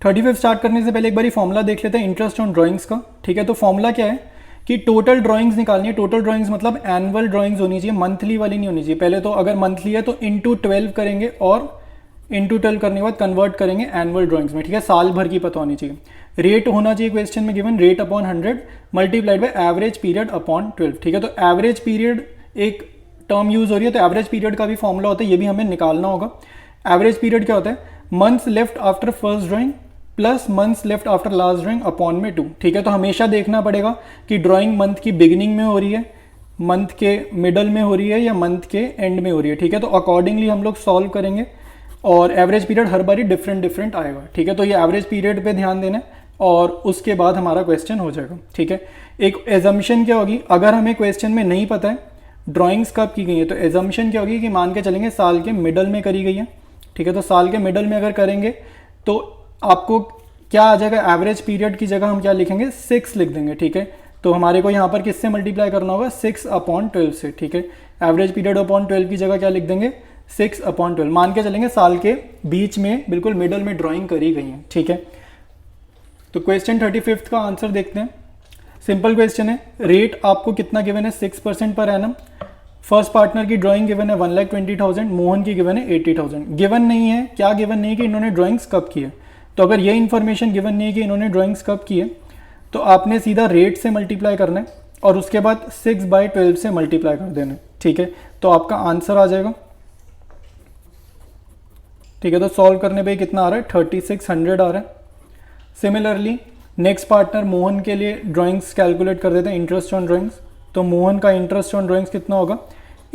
35 start करने से पहले एक बार फॉर्मूला देख लेते हैं इंटरेस्ट ऑन ड्राइंग्स का। ठीक है, तो फॉर्मूला क्या है कि टोटल ड्राइंग्स निकालनी है। टोटल ड्राइंग्स मतलब एनुअल ड्राइंग्स होनी चाहिए, मंथली वाली नहीं होनी चाहिए। पहले तो अगर मंथली है तो इंटू 12 करेंगे और इंटू 12 करने के बाद कन्वर्ट करेंगे एनुअल ड्राइंग्स में। ठीक है, साल भर की पता होनी चाहिए। रेट होना चाहिए क्वेश्चन में given, rate upon 100 multiplied by average period upon 12। ठीक है, तो एवरेज पीरियड एक टर्म यूज हो रही है, तो एवरेज पीरियड का भी फॉर्मूला होता है, ये भी हमें निकालना होगा। एवरेज पीरियड क्या होता है, months left after first drawing plus months left after last drawing upon में 2। ठीक है, तो हमेशा देखना पड़ेगा कि ड्राइंग मंथ की बिगिनिंग में हो रही है, मंथ के मिडल में हो रही है या मंथ के एंड में हो रही है। ठीक है, तो अकॉर्डिंगली हम लोग सॉल्व करेंगे और एवरेज पीरियड हर बारी डिफरेंट आएगा। ठीक है, तो ये एवरेज पीरियड पे ध्यान देना है और उसके बाद हमारा क्वेश्चन हो जाएगा। ठीक है, एक एजम्पशन क्या होगी, अगर हमें क्वेश्चन में नहीं पता है ड्राइंग्स कब की गई है, तो एजम्पशन क्या होगी कि मान के चलेंगे साल के मिडल में करी गई है। ठीक है, तो साल के मिडल में अगर करेंगे तो आपको क्या आ जाएगा, एवरेज पीरियड की जगह हम क्या लिखेंगे, 6 लिख देंगे। ठीक है, तो हमारे को यहाँ पर किससे मल्टीप्लाई करना होगा, 6 अपॉन 12 से। ठीक है, एवरेज पीरियड अपॉन 12 की जगह क्या लिख देंगे, 6 अपॉन 12। मान के चलेंगे साल के बीच में बिल्कुल मिडल में ड्राइंग करी गई है। ठीक है, तो क्वेश्चन 35 का आंसर देखते हैं। सिंपल क्वेश्चन है, रेट आपको कितना गिवन है, 6% पर एनम। फर्स्ट पार्टनर की ड्राइंग गिवन है 1,20,000, मोहन की गिवन है 80,000। गिवन नहीं है, क्या गिवन नहीं है कि इन्होंने ड्राइंग्स कब की है। तो अगर ये इन्फॉर्मेशन गिवन नहीं है कि इन्होंने ड्राइंग्स कब की है, तो आपने सीधा रेट से मल्टीप्लाई करना है और उसके बाद 6/12 से मल्टीप्लाई कर देना है। ठीक है, तो आपका आंसर आ जाएगा। ठीक है, तो सॉल्व करने पे कितना आ रहा है, 3600 आ रहा है। सिमिलरली नेक्स्ट पार्टनर मोहन के लिए ड्राइंग्स कैलकुलेट कर देते हैं, इंटरेस्ट ऑन ड्राइंग्स। तो मोहन का इंटरेस्ट ऑन ड्राइंग्स कितना होगा,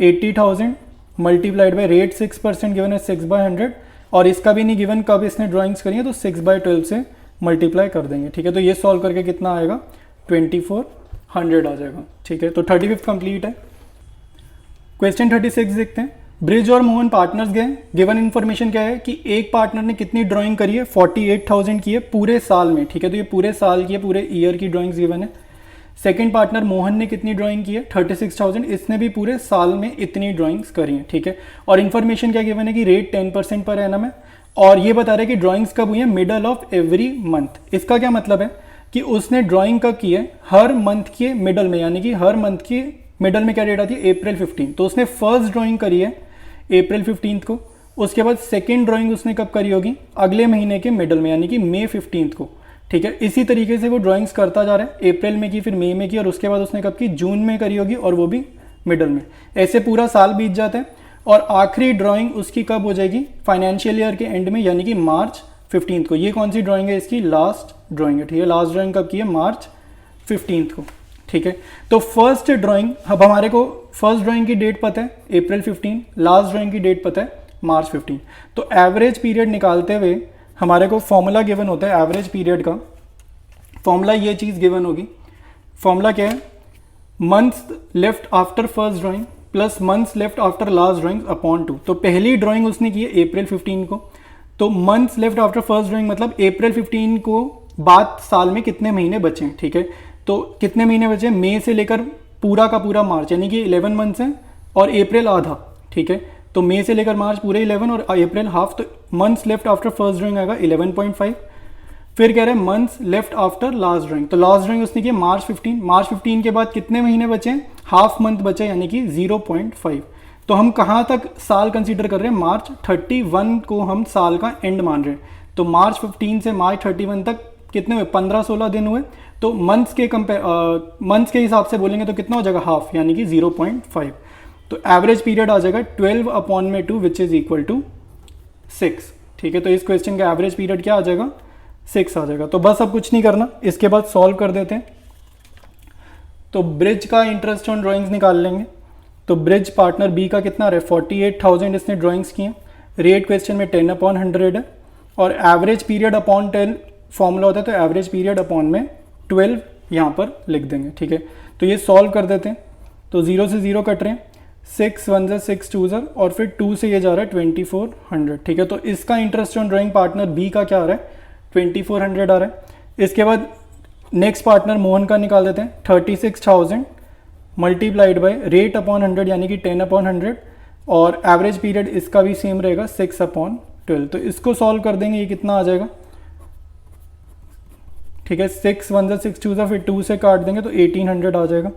80,000 मल्टीप्लाइड बाई रेट 6% गिवन है 6/100, और इसका भी नहीं गिवन कब इसने ड्राइंग्स करी है, तो 6/12 से मल्टीप्लाई कर देंगे। ठीक है, तो ये सॉल्व करके कितना आएगा, 2400 आ जाएगा। ठीक है, तो 35 कंप्लीट है। क्वेश्चन 36 देखते हैं। ब्रिज और मोहन पार्टनर्स गए, गिवन इन्फॉर्मेशन क्या है कि एक पार्टनर ने कितनी ड्राइंग करी है, 48,000 की है पूरे साल में। ठीक है, तो ये पूरे साल की है, पूरे ईयर की ड्राइंग्स गिवन है। सेकंड पार्टनर मोहन ने कितनी ड्राइंग की है, 36,000, इसने भी पूरे साल में इतनी ड्राइंग्स करी हैं। ठीक है, और इन्फॉर्मेशन क्या गिवन है कि रेट 10% पर एनम है, और ये बता रहे हैं कि ड्राइंग्स कब हुई है, मिडल ऑफ एवरी मंथ। इसका क्या मतलब है कि उसने ड्राइंग कब की है, हर मंथ के मिडल में, यानी कि हर मंथ के मिडल में क्या डेट आती है, अप्रैल 15। तो उसने फर्स्ट ड्राइंग करी है अप्रैल 15 को, उसके बाद सेकेंड ड्राइंग उसने कब करी होगी, अगले महीने के मिडल में, यानी कि मई 15 को। ठीक है, इसी तरीके से वो ड्राइंग्स करता जा रहा है, अप्रैल में की, फिर मई में की, और उसके बाद उसने कब की, जून में करी होगी, और वो भी मिडल में। ऐसे पूरा साल बीत जाता है और आखिरी ड्राइंग उसकी कब हो जाएगी, फाइनेंशियल ईयर के एंड में, यानी कि मार्च 15 को। ये कौन सी ड्राइंग है, इसकी लास्ट ड्राइंग है। ठीक है, लास्ट ड्राइंग कब की है, मार्च 15 को। ठीक है, तो फर्स्ट ड्राइंग, अब हमारे को फर्स्ट ड्राइंग की डेट पता है अप्रैल 15, लास्ट ड्राइंग की डेट पता है मार्च 15। तो एवरेज पीरियड निकालते हुए हमारे को फॉर्मूला गिवन होता है एवरेज पीरियड का। फॉर्मूला ये चीज़ गिवन होगी, फॉर्मूला क्या है, months left after first drawing plus months left after last drawing upon 2। तो पहली ड्राइंग उसने की है अप्रैल 15 को, तो months left after first drawing मतलब अप्रैल 15 को बाद साल में कितने महीने बचे हैं। ठीक है, तो कितने महीने बचे, मई से लेकर पूरा का पूरा मार्च, यानी कि 11 मंथ्स हैं और अप्रैल आधा। ठीक है, तो मई से लेकर मार्च पूरे 11 और अप्रैल हाफ, तो months left after first drawing आएगा 11.5। फिर कह रहे हैं months left after last drawing, तो लास्ट ड्राइंग उसने की मार्च 15। मार्च 15 के बाद कितने महीने बचे हैं, हाफ मंथ बचे, यानी कि 0.5। तो हम कहाँ तक साल कंसीडर कर रहे हैं, मार्च 31 को हम साल का एंड मान रहे हैं। तो मार्च 15 से मार्च 31 तक कितने हुए, 15-16 दिन हुए। तो मंथ्स के हिसाब से बोलेंगे तो कितना हो जाएगा, हाफ, यानी कि 0.5। तो एवरेज पीरियड आ जाएगा 12 अपॉन में 2 विच इज इक्वल टू 6। ठीक है, तो इस क्वेश्चन का एवरेज पीरियड क्या आ जाएगा, 6 आ जाएगा। तो बस अब कुछ नहीं करना, इसके बाद सॉल्व कर देते हैं। तो ब्रिज का इंटरेस्ट ऑन ड्राइंग्स निकाल लेंगे। तो ब्रिज पार्टनर बी का कितना रहे, 48,000 इसने ड्राइंग्स की हैं। रेट क्वेश्चन में 10/100 है, और एवरेज पीरियड अपॉन 10 फॉर्मूला होता है, तो एवरेज पीरियड अपॉन में 12 यहाँ पर लिख देंगे। ठीक है, तो ये सॉल्व कर देते हैं। तो 0 से 0 कट रहे हैं, 6 1 ज़ा 6 2 ज़ा, और फिर 2 से ये जा रहा है 2400। ठीक है, तो इसका interest on drawing partner B का क्या आ रहा है, 2400 आ रहा है। इसके बाद नेक्स्ट पार्टनर मोहन का निकाल देते हैं, 36,000 मल्टीप्लाइड बाय रेट अपॉन 100, यानी कि 10/100, और एवरेज पीरियड इसका भी सेम रहेगा 6/12। तो इसको सॉल्व कर देंगे, ये कितना आ जाएगा, ठीक है, 6 1 6 2 फिर 2 से काट देंगे तो 1800 आ जाएगा।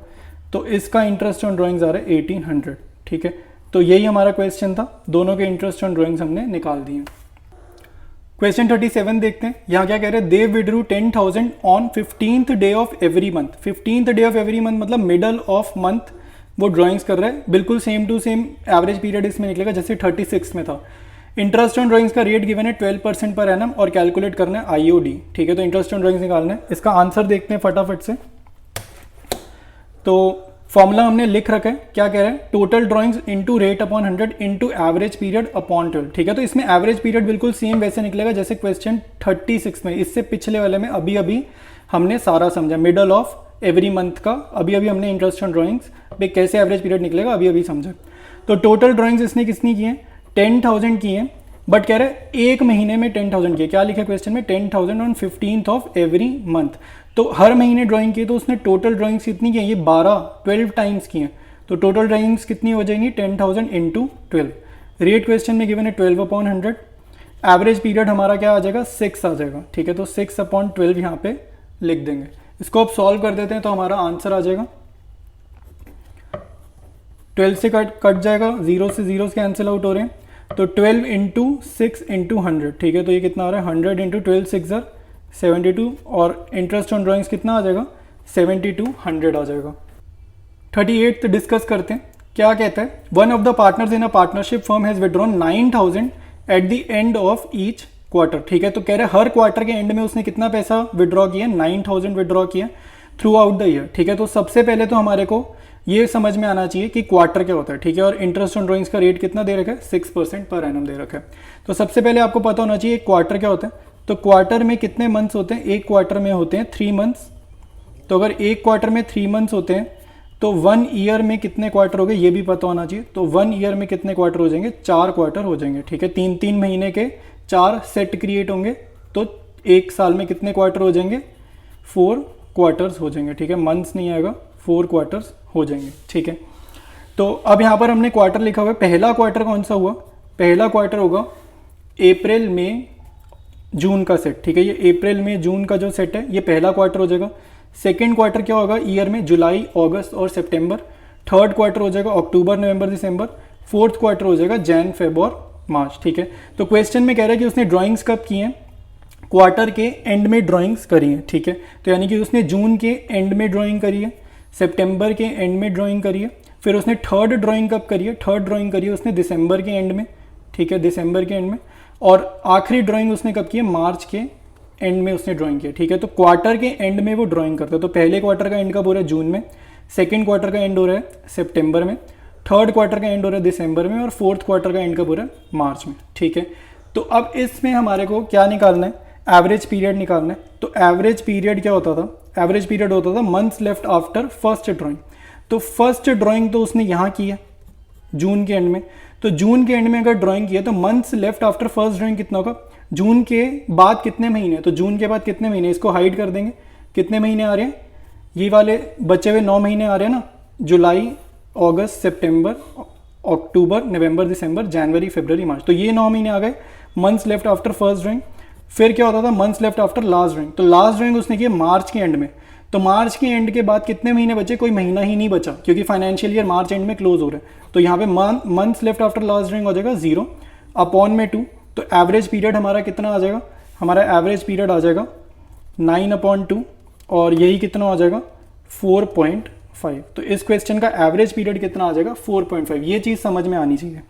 तो इसका इंटरेस्ट ऑन ड्राइंग्स आ रहा है 1800। ठीक है, तो यही हमारा क्वेश्चन था, दोनों के इंटरेस्ट ऑन ड्राइंग्स हमने निकाल दिए। क्वेश्चन 37 देखते हैं, यहाँ क्या कह रहे हैं, they withdrew 10,000 on 15th day of every month. 15th day of every month मतलब मिडल ऑफ मंथ वो ड्राइंग्स कर रहा है, बिल्कुल same to same average period इसमें निकलेगा जैसे 36 में था। इंटरेस्ट ऑन ड्राइंग्स का रेट गिवन है 12% पर एनम और कैलकुलेट करना है आईओडी। ठीक है, तो इंटरेस्ट ऑन ड्राइंग्स निकालना है। इसका आंसर देखते हैं फटाफट से। तो फॉर्मूला हमने लिख रखा है, क्या कह रहा है, total drawings into rate upon 100 into average period upon 12। ठीक है, तो इसमें एवरेज पीरियड बिल्कुल सेम वैसे निकलेगा जैसे क्वेश्चन 36 में। इससे पिछले वाले में अभी अभी हमने सारा समझा, मिडल ऑफ एवरी मंथ का अभी अभी हमने इंटरेस्ट ऑन ड्राइंग्स पे कैसे एवरेज पीरियड निकलेगा अभी अभी समझा। तो टोटल ड्राइंग्स इसने कितनी की है, 10,000 की है, बट कह रहे हैं एक महीने में 10,000 की है। क्या लिखा है क्वेश्चन में, 10,000 on 15th of every month. तो हर महीने ड्राइंग की, तो उसने टोटल ड्राइंग्स कितनी की है, ये 12 टाइम्स की हैं। तो टोटल ड्राइंग्स कितनी हो जाएंगी, 10,000 इंटू 12। रेट क्वेश्चन में गिवन है 12/100। एवरेज पीरियड हमारा क्या आ जाएगा, 6 आ जाएगा। ठीक है, तो 6/12 यहाँ पे लिख देंगे। इसको अब सॉल्व कर देते हैं तो हमारा आंसर आ जाएगा, 12 से कट जाएगा, 0 से 0 कैंसिल आउट हो रहे हैं। तो 12 इंटू 6 इंटू 100। ठीक है, तो ये कितना आ रहा है, 100 इंटू 12 6 72 और इंटरेस्ट ऑन ड्राइंग्स कितना आ जाएगा, 7200 आ जाएगा। 38 डिस्कस करते हैं, क्या कहता है, one of the partners in a partnership firm has withdrawn 9,000 at the end of each quarter. ठीक है, तो कह रहे हैं हर क्वार्टर के एंड में उसने कितना पैसा विड्रॉ किया, 9,000 विड्रॉ किया थ्रू आउट द ईयर। ठीक है, तो सबसे पहले तो हमारे को ये समझ में आना चाहिए कि क्वार्टर क्या होता है। ठीक है, और इंटरेस्ट ऑन ड्राइंग्स का रेट कितना दे रखा है, 6% पर एनम दे रखा है। तो सबसे पहले आपको पता होना चाहिए क्वार्टर क्या होता है। तो क्वार्टर में कितने मंथ्स होते हैं, एक क्वार्टर में होते हैं 3 मंथ्स। तो अगर एक क्वार्टर में 3 मंथ्स होते हैं तो 1 ईयर में कितने क्वार्टर हो गए ये भी पता होना चाहिए। तो 1 ईयर में कितने क्वार्टर हो जाएंगे, 4 क्वार्टर हो जाएंगे। ठीक है, 3 महीने के 4 सेट क्रिएट होंगे, तो एक साल में कितने क्वार्टर हो जाएंगे, 4 क्वार्टर्स हो जाएंगे। ठीक है, मंथ्स नहीं आएगा, 4 क्वार्टर्स हो जाएंगे। ठीक है, तो अब यहाँ पर हमने क्वार्टर लिखा हुआ है। पहला क्वार्टर कौन सा हुआ, पहला क्वार्टर होगा अप्रैल मई जून का सेट। ठीक है, ये अप्रैल मई जून का जो सेट है ये पहला क्वार्टर हो जाएगा। सेकेंड क्वार्टर क्या होगा, ईयर में जुलाई अगस्त और सितंबर। थर्ड क्वार्टर हो जाएगा अक्टूबर नवंबर दिसंबर। फोर्थ क्वार्टर हो जाएगा जैन फेब और मार्च। ठीक है, तो क्वेश्चन में कह रहा है कि उसने ड्राइंग्स कब की हैं, क्वार्टर के एंड में ड्राइंग्स करी है। ठीक है, तो यानी कि उसने जून के एंड में ड्राइंग करी है, सितंबर के एंड में ड्राइंग करी है, फिर उसने थर्ड ड्राइंग कब करी है, थर्ड ड्राइंग करी है उसने दिसंबर के एंड में। ठीक है, दिसंबर के एंड में, और आखिरी ड्राइंग उसने कब की है, मार्च के एंड में उसने ड्राइंग किया। ठीक है, तो क्वार्टर के एंड में वो ड्राइंग करता है। तो पहले क्वार्टर का एंड कब हो रहा है, जून में, सेकेंड क्वार्टर का एंड हो रहा है सितंबर में, थर्ड क्वार्टर का एंड हो रहा है दिसंबर में, और फोर्थ क्वार्टर का एंड कब हो रहा है, मार्च में। ठीक है, तो अब इसमें हमारे को क्या निकालना है, एवरेज पीरियड निकालना है। तो एवरेज पीरियड क्या होता था, एवरेज पीरियड होता था months left after first drawing. तो फर्स्ट ड्राइंग तो उसने यहाँ की है जून के एंड में, तो जून के एंड में अगर ड्राइंग किया तो months left after first drawing कितना होगा, जून के बाद कितने महीने, तो जून के बाद कितने महीने, इसको हाइड कर देंगे, कितने महीने आ रहे हैं, ये वाले बचे हुए 9 महीने आ रहे हैं ना, जुलाई अगस्त सितंबर अक्टूबर नवंबर दिसंबर जनवरी फरवरी मार्च। तो ये 9 महीने आ गए months left after first drawing. फिर क्या होता था, months left after last drawing. तो लास्ट ड्राइंग उसने की मार्च के एंड में, तो मार्च के एंड के बाद कितने महीने बचे, कोई महीना ही नहीं बचा, क्योंकि फाइनेंशियल ईयर मार्च एंड में क्लोज हो रहा है। तो यहाँ पे months left after last drawing हो जाएगा 0 अपॉन में 2। तो एवरेज पीरियड हमारा कितना आ जाएगा, हमारा एवरेज पीरियड आ जाएगा 9/2, और यही कितना आ जाएगा 4.5। तो इस क्वेश्चन का एवरेज पीरियड कितना आ जाएगा 4.5। ये चीज समझ में आनी चाहिए।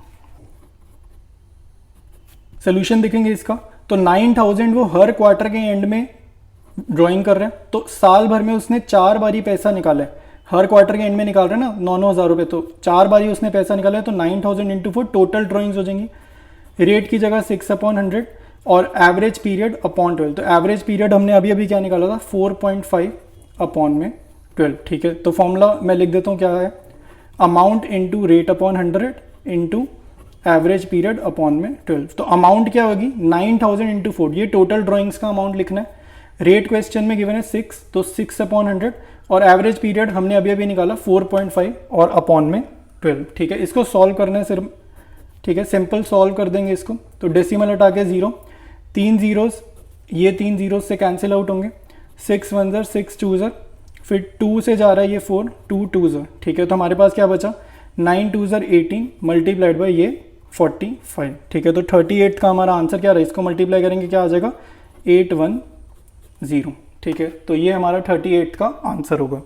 सोल्यूशन देखेंगे इसका, तो 9,000 वो हर क्वार्टर के एंड में ड्राइंग कर रहे हैं, तो साल भर में उसने 4 बारी पैसा निकाला है, हर क्वार्टर के एंड में निकाल रहे हैं ना 9,000 रुपये, तो 4 बारी उसने पैसा निकाला है। तो 9,000 इंटू 4 टोटल ड्राइंग्स हो जाएंगी, रेट की जगह 6/100 और एवरेज पीरियड अपॉन 12। तो एवरेज पीरियड हमने अभी अभी क्या निकाला था 4.5 अपॉन में 12। ठीक है, तो फॉर्मूला मैं लिख देता हूँ, क्या है, amount into rate upon 100 into average period upon में 12। तो अमाउंट क्या होगी 9,000 इंटू 4, ये टोटल ड्राइंग्स का अमाउंट लिखना है। रेट क्वेश्चन में गिवन है 6, तो 6/100, और एवरेज पीरियड हमने अभी अभी निकाला 4.5 और अपॉन में 12। ठीक है, इसको सॉल्व करना है सिर्फ। ठीक है, सिंपल सॉल्व कर देंगे इसको। तो डेसिमल हटा के 0, 3 जीरोस, ये 3 जीरोस से कैंसिल आउट होंगे, 6 1 ज़र 6 2 ज़र, फिर 2 से जा रहा है ये 4, 2 2 ज़र, ठीक है। तो हमारे पास क्या बचा 9 2 ज़र 18 मल्टीप्लाइड बाई ये 45, ठीक है। तो 38 का हमारा आंसर क्या रहा है, इसको मल्टीप्लाई करेंगे क्या आ जाएगा 810, ठीक है। तो ये हमारा 38 का आंसर होगा।